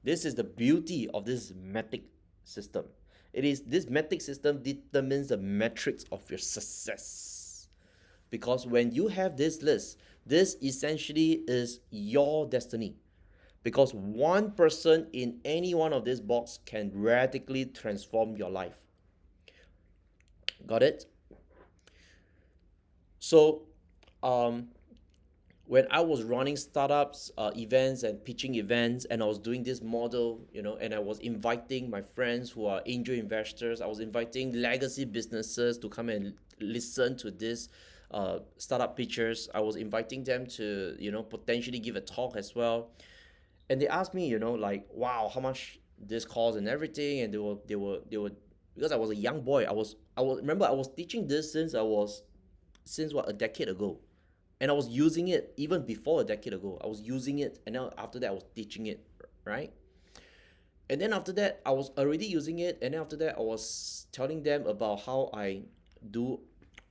This is the beauty of this metric system. It is this metric system determines the metrics of your success. Because when you have this list, this essentially is your destiny. because one person in any one of these box can radically transform your life. Got it? So when I was running startups, events and pitching events, and I was doing this model, and I was inviting my friends who are angel investors, I was inviting legacy businesses to come and listen to this startup pitchers. I was inviting them to, potentially give a talk as well. And they asked me, like, wow, how much this costs and everything. And they were, because I was a young boy. Remember, I was teaching this since what, a decade ago. And I was using it even before a decade ago. I was using it, and then after that I was teaching it, right? And then after that I was already using it, and then after that I was telling them about how I do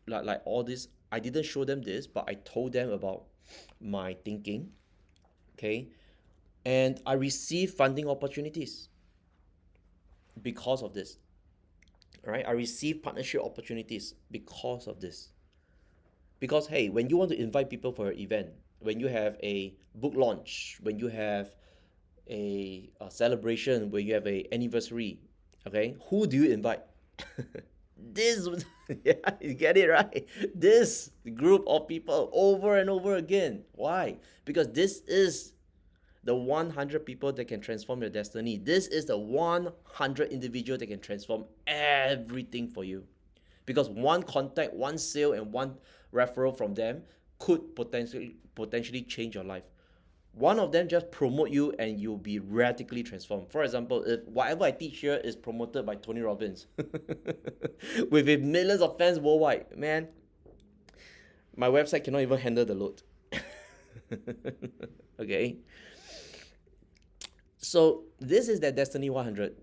like all this. I didn't show them this, but I told them about my thinking, okay? And I received funding opportunities because of this. All right, I received partnership opportunities because of this. Because hey, when you want to invite people for an event, when you have a book launch, when you have a celebration, when you have a anniversary, okay, who do you invite? This, yeah, you get it right. This group of people over and over again. Why? Because this is the 100 people that can transform your destiny. This is the 100 individual that can transform everything for you. Because one contact, one sale, and one referral from them could potentially change your life. One of them just promote you and you'll be radically transformed. For example, if whatever I teach here is promoted by Tony Robbins with millions of fans worldwide, man, my website cannot even handle the load. Okay. So this is that Destiny 100,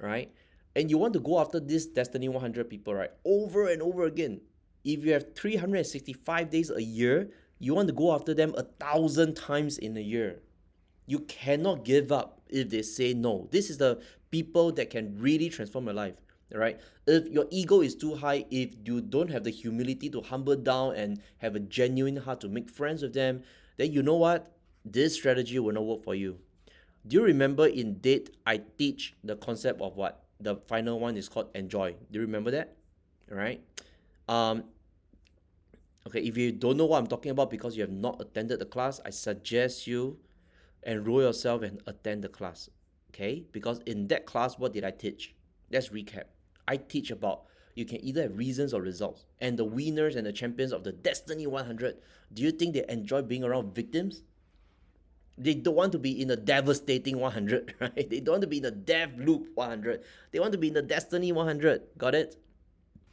right? And you want to go after this Destiny 100 people, right? Over and over again. If you have 365 days a year, you want to go after them 1,000 times in a year. You cannot give up if they say no. This is the people that can really transform your life, right? If your ego is too high, if you don't have the humility to humble down and have a genuine heart to make friends with them, then you know what? This strategy will not work for you. Do you remember in Date, I teach the concept of what? The final one is called enjoy. Do you remember that? All right. Okay, if you don't know what I'm talking about because you have not attended the class, I suggest you enroll yourself and attend the class. Okay? Because in that class, what did I teach? Let's recap. I teach about you can either have reasons or results. And the winners and the champions of the Destiny 100, do you think they enjoy being around victims? They don't want to be in a devastating 100, right? They don't want to be in a death loop 100. They want to be in the Destiny 100. Got it?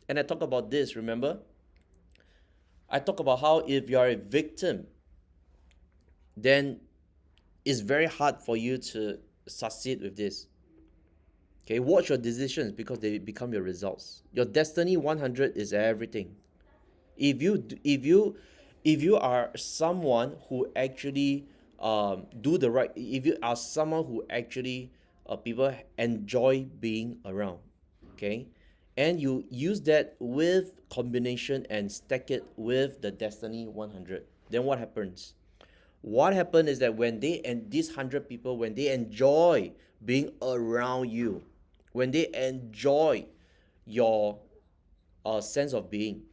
And I talk about this, remember? I talk about how if you are a victim, then it's very hard for you to succeed with this. Okay, watch your decisions because they become your results. Your Destiny 100 is everything. If you are someone who actually do the right, if you are someone who actually people enjoy being around, okay, and you use that with combination and stack it with the Destiny 100, then what happens? What happens is that when they and these 100 people, when they enjoy being around you, when they enjoy your sense of being,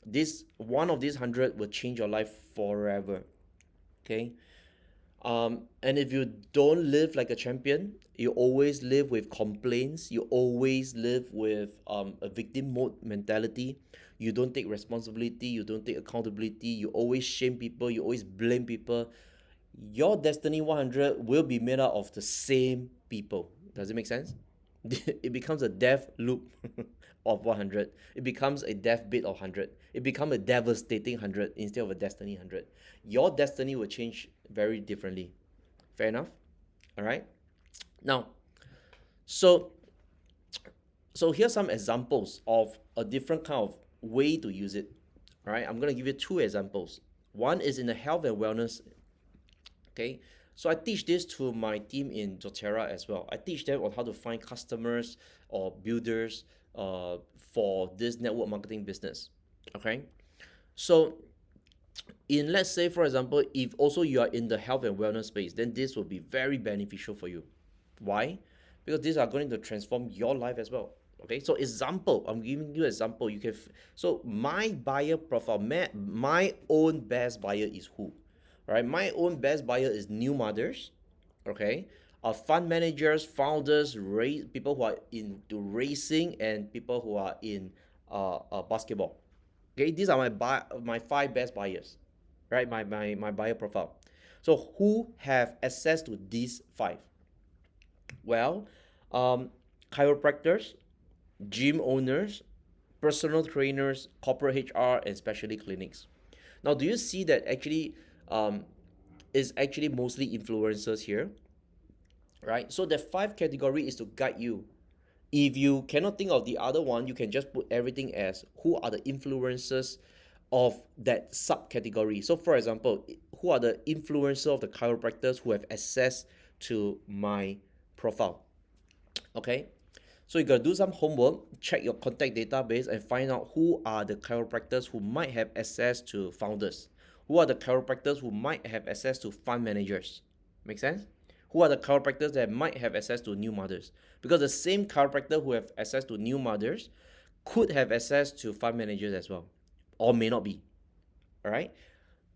this one of these 100 will change your life forever. Okay. And if you don't live like a champion, you always live with complaints, you always live with a victim mode mentality, you don't take responsibility, you don't take accountability, you always shame people, you always blame people, your Destiny 100 will be made out of the same people. Does it make sense? It becomes a death loop of 100. It becomes a deathbed of 100. It becomes a devastating 100 instead of a Destiny 100. Your destiny will change very differently. Fair enough? All right. Now, so here's some examples of a different kind of way to use it. All right. I'm going to give you two examples. One is in the health and wellness. Okay. So I teach this to my team in doTERRA as well. I teach them on how to find customers or builders for this network marketing business. Okay. So In, let's say for example, if also you are in the health and wellness space, then this will be very beneficial for you. Why? Because these are going to transform your life as well. Okay, so example, I'm giving you example. You can so my buyer profile, my own best buyer is who? All right, my own best buyer is new mothers. Okay, fund managers, founders, people who are into racing, and people who are in basketball. Okay, these are my five best buyers, right? My buyer profile. So who have access to these five? Well, um, chiropractors, gym owners, personal trainers, corporate HR, and specialty clinics. Now, do you see that actually is actually mostly influencers here, right? So the five category is to guide you. If you cannot think of the other one, you can just put everything as who are the influencers of that subcategory. So for example, who are the influencers of the chiropractors who have access to my profile? Okay, so you gotta do some homework, check your contact database, and find out who are the chiropractors who might have access to founders, who are the chiropractors who might have access to fund managers. Make sense? Who are the chiropractors that might have access to new mothers? Because the same chiropractor who have access to new mothers could have access to fund managers as well, or may not be. All right.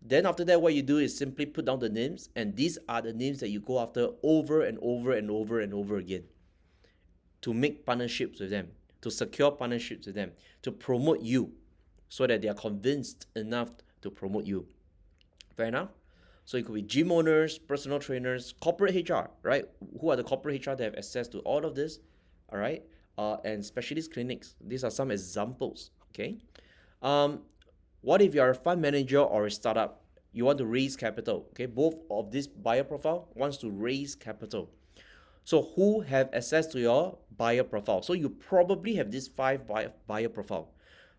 Then after that, what you do is simply put down the names, and these are the names that you go after over and over and over and over again to make partnerships with them, to secure partnerships with them, to promote you so that they are convinced enough to promote you. Fair enough? So it could be gym owners, personal trainers, corporate HR, right? Who are the corporate HR that have access to all of this, all right? And specialist clinics. These are some examples, okay? Um, what if you're a fund manager or a startup? You want to raise capital, okay? Both of this buyer profile wants to raise capital. So who have access to your buyer profile? So you probably have these five buyer profile.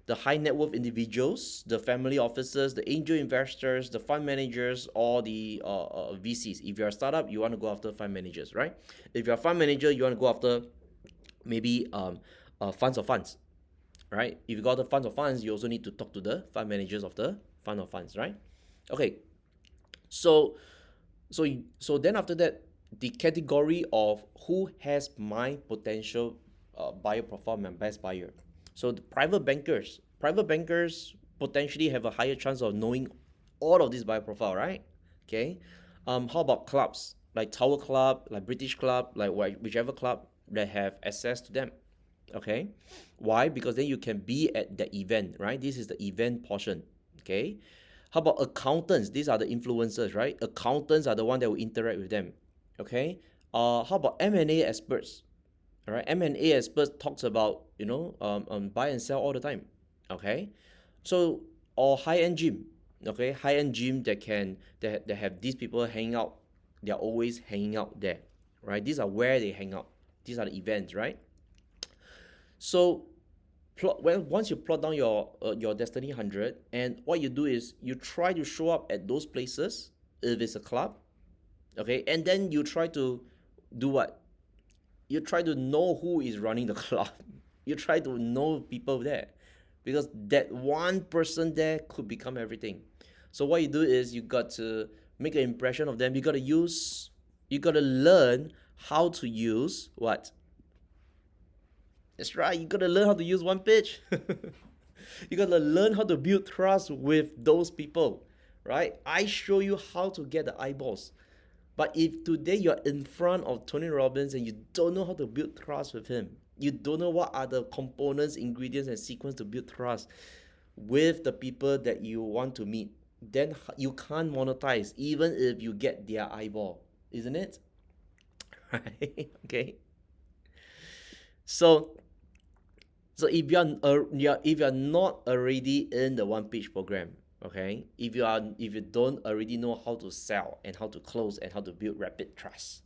The high net worth individuals, the family offices, the angel investors, the fund managers, or the VCs. If you're a startup, you want to go after fund managers, right? If you're a fund manager, you want to go after maybe funds of funds, right? If you got the funds of funds, you also need to talk to the fund managers of the fund of funds, right? Okay, so so then after that, the category of who has my potential buyer profile, my best buyer. So the private bankers potentially have a higher chance of knowing all of this buyer profile, right? Okay. How about clubs like Tower Club, like British Club, like whichever club that have access to them? Okay. Why? Because then you can be at the event, right? This is the event portion. Okay. How about accountants? These are the influencers, right? Accountants are the one that will interact with them. Okay. How about M&A experts? All right. M&A experts talks about buy and sell all the time. Okay. So or high-end gym. Okay. High-end gym that have these people hanging out. They're always hanging out there. Right. These are where they hang out. These are the events, right? So once you plot down your Destiny 100, and what you do is you try to show up at those places if it's a club, okay, and then you try to do what? You try to know who is running the club. You try to know people there, because that one person there could become everything. So what you do is you got to make an impression of them. You got to learn how to use what? That's right. You gotta learn how to use 1Pitch. You gotta learn how to build trust with those people, right? I show you how to get the eyeballs. But if today you're in front of Tony Robbins and you don't know how to build trust with him, you don't know what are the components, ingredients, and sequence to build trust with the people that you want to meet, then you can't monetize even if you get their eyeball, isn't it? Right? Okay. So if you're not already in the 1Pitch program, okay, if you don't already know how to sell and how to close and how to build rapid trust,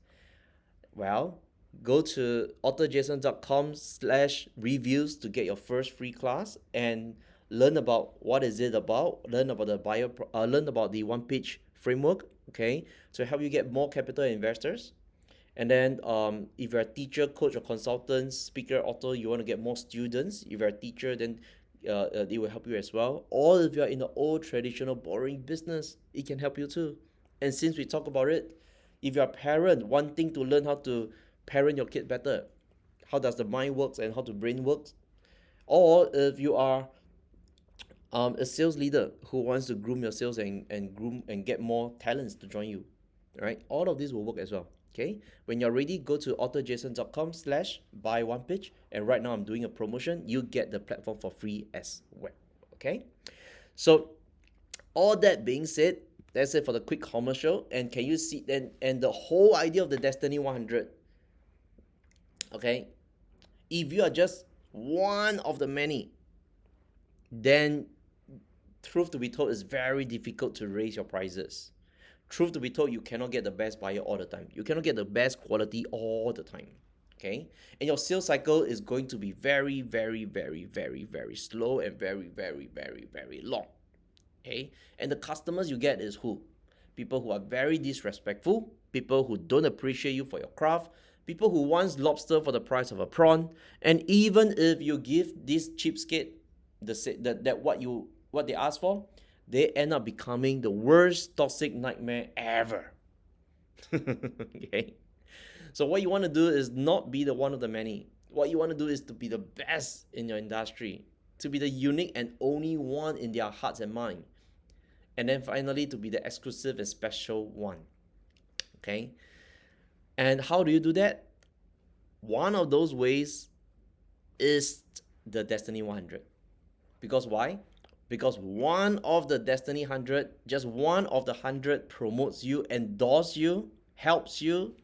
well, go to authorjason.com/reviews to get your first free class and learn about what is it about, learn about learn about the 1Pitch framework, okay, to help you get more capital investors. And then if you're a teacher, coach, or consultant, speaker, author, you want to get more students. If you're a teacher, then it will help you as well. Or if you're in the old traditional boring business, it can help you too. And since we talk about it, if you're a parent wanting to learn how to parent your kid better, how does the mind works and how the brain works, or if you are a sales leader who wants to groom your sales and groom and get more talents to join you, right? All of this will work as well. Okay, when you're ready, go to authorjason.com/buy 1Pitch, and right now I'm doing a promotion. You get the platform for free as well. Okay, so all that being said, that's it for the quick commercial. And can you see then? And the whole idea of the Destiny 100. Okay, if you are just one of the many, then truth to be told, it's very difficult to raise your prices. Truth to be told, you cannot get the best buyer all the time. You cannot get the best quality all the time. Okay, and your sales cycle is going to be very, very, very, very, very slow and very, very, very, very long. Okay, and the customers you get is who? People who are very disrespectful, people who don't appreciate you for your craft, people who want lobster for the price of a prawn, and even if you give this cheapskate what they ask for, they end up becoming the worst toxic nightmare ever. Okay, so what you want to do is not be the one of the many. What you want to do is to be the best in your industry, to be the unique and only one in their hearts and mind, and then finally to be the exclusive and special one. Okay, and how do you do that? One of those ways is the Destiny 100. Because why? Because one of the Destiny 100, just one of the 100 promotes you, endorses you, helps you,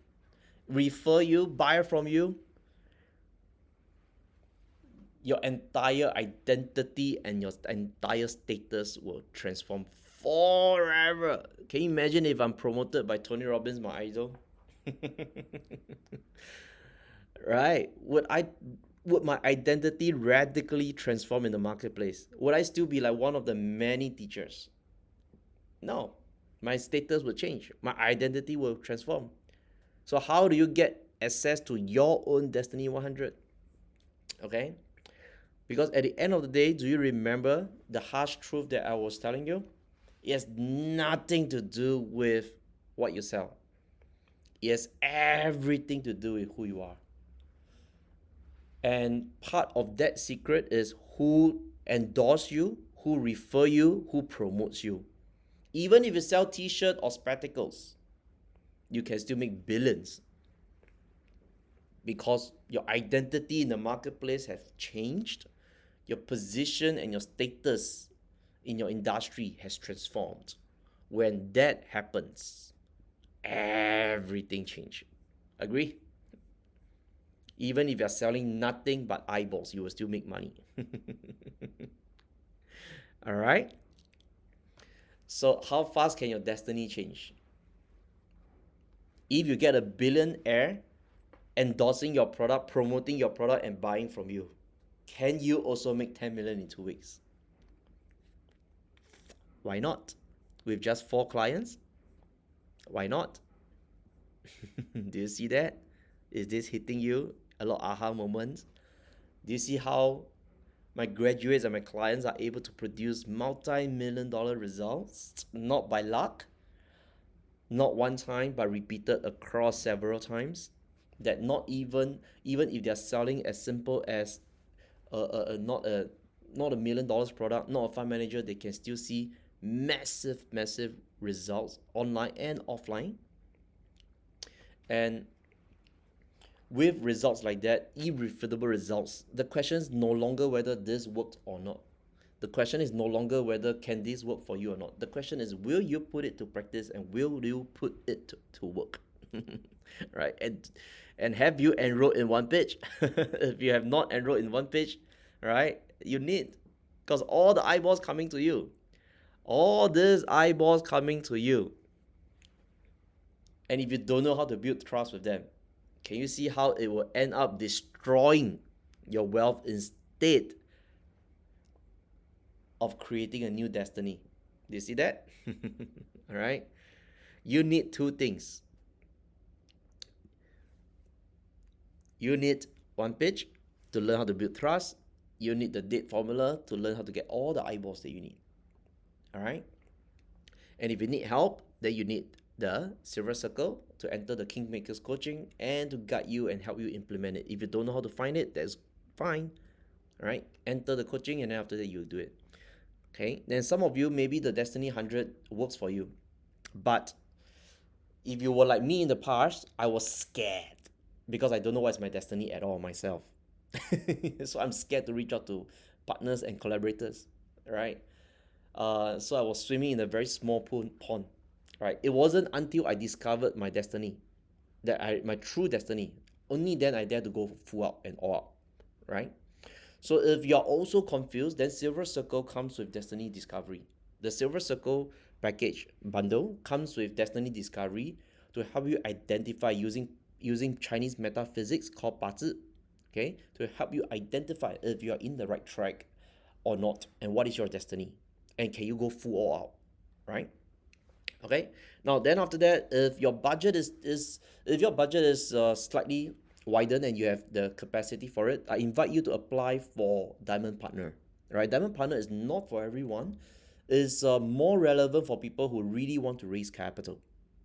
refer you, buy from you. Your entire identity and your entire status will transform forever. Can you imagine if I'm promoted by Tony Robbins, my idol? Right? Would my identity radically transform in the marketplace? Would I still be like one of the many teachers? No. My status will change. My identity will transform. So how do you get access to your own Destiny 100? Okay? Because at the end of the day, do you remember the harsh truth that I was telling you? It has nothing to do with what you sell. It has everything to do with who you are. And part of that secret is who endorse you, who refer you, who promotes you. Even if you sell t-shirts or spectacles, you can still make billions because your identity in the marketplace have changed. Your position and your status in your industry has transformed. When that happens, everything changes. Agree? Even if you're selling nothing but eyeballs, you will still make money. All right? So how fast can your destiny change? If you get a billionaire endorsing your product, promoting your product, and buying from you, can you also make 10 million in 2 weeks? Why not? With just 4 clients? Why not? Do you see that? Is this hitting you? A lot of aha moments. Do you see how my graduates and my clients are able to produce multi-million-dollar results? Not by luck, not one time, but repeated across several times. That not even if they're selling as simple as not a $1 million product, not a fund manager, they can still see massive results online and offline. And with results like that, irrefutable results, the question is no longer whether this worked or not. The question is no longer whether can this work for you or not. The question is, will you put it to practice and will you put it to work? Right? And have you enrolled in 1Pitch? If you have not enrolled in 1Pitch, right, you need, because all the eyeballs coming to you, all these eyeballs coming to you, and if you don't know how to build trust with them, can you see how it will end up destroying your wealth instead of creating a new destiny? Do you see that? All right. You need 2 things. You need 1Pitch to learn how to build trust, You need the date formula to learn how to get all the eyeballs that you need. All right. And if you need help, then you need the silver circle to enter the Kingmaker's coaching and to guide you and help you implement it. If you don't know how to find it, that's fine. All right. Enter the coaching and then after that you do it. Okay. Then some of you, maybe the Destiny100 works for you. But if you were like me in the past, I was scared because I don't know what's my destiny at all myself. So I'm scared to reach out to partners and collaborators, right? So I was swimming in a very small pond, right? It wasn't until I discovered my destiny, my true destiny, only then I dare to go full out and all out, right? So if you're also confused, then Silver Circle comes with Destiny Discovery. The Silver Circle package bundle comes with Destiny Discovery to help you identify using Chinese metaphysics called 八字, okay, to help you identify if you are in the right track or not, and what is your destiny, and can you go full all out, right? Okay. Now then after that, if your budget is slightly widened and you have the capacity for it, I invite you to apply for Diamond Partner. Right? Diamond Partner is not for everyone. It's more relevant for people who really want to raise capital.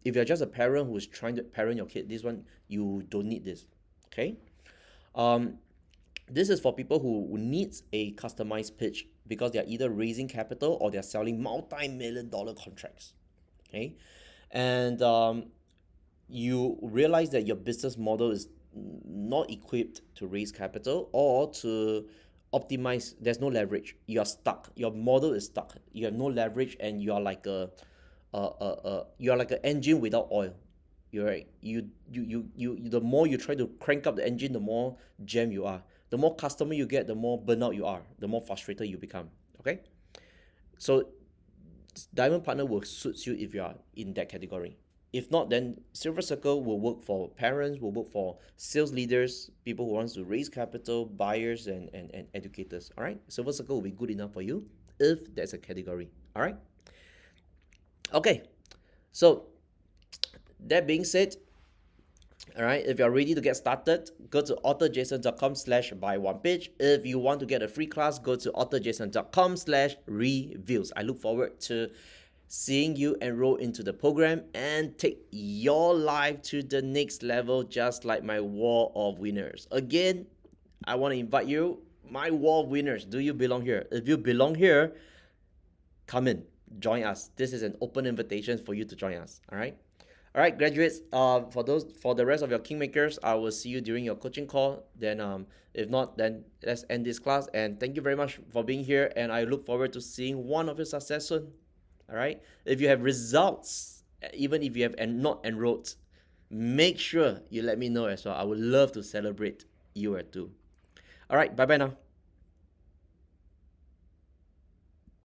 If you're just a parent who is trying to parent your kid, this one you don't need this. Okay. This is for people who needs a customized pitch because they're either raising capital or they're selling multi-million-dollar contracts. Okay, and you realize that your business model is not equipped to raise capital or to optimize. There's no leverage. You are stuck. Your model is stuck. You have no leverage, and you are like you are like an engine without oil. You're right. You the more you try to crank up the engine, the more jam you are. The more customer you get, the more burnout you are. The more frustrated you become. Okay, so Diamond Partner will suit you if you are in that category. If not, then Silver Circle will work for parents, will work for sales leaders, people who wants to raise capital, buyers, and educators. All right, Silver Circle will be good enough for you if there's a category. All right. Okay, so that being said, all right, if you're ready to get started, go to authorjason.com/buy1pitch. If you want to get a free class, go to authorjason.com/reviews. I look forward to seeing you enroll into the program and take your life to the next level, just like my wall of winners. Again, I want to invite you, my wall of winners. Do you belong here? If you belong here, come in, join us. This is an open invitation for you to join us. All right. All right, graduates. For the rest of your Kingmakers, I will see you during your coaching call. Then, if not, then let's end this class. And thank you very much for being here. And I look forward to seeing one of your success soon. All right. If you have results, even if you have not enrolled, make sure you let me know as well. I would love to celebrate you too. All right. Bye bye now.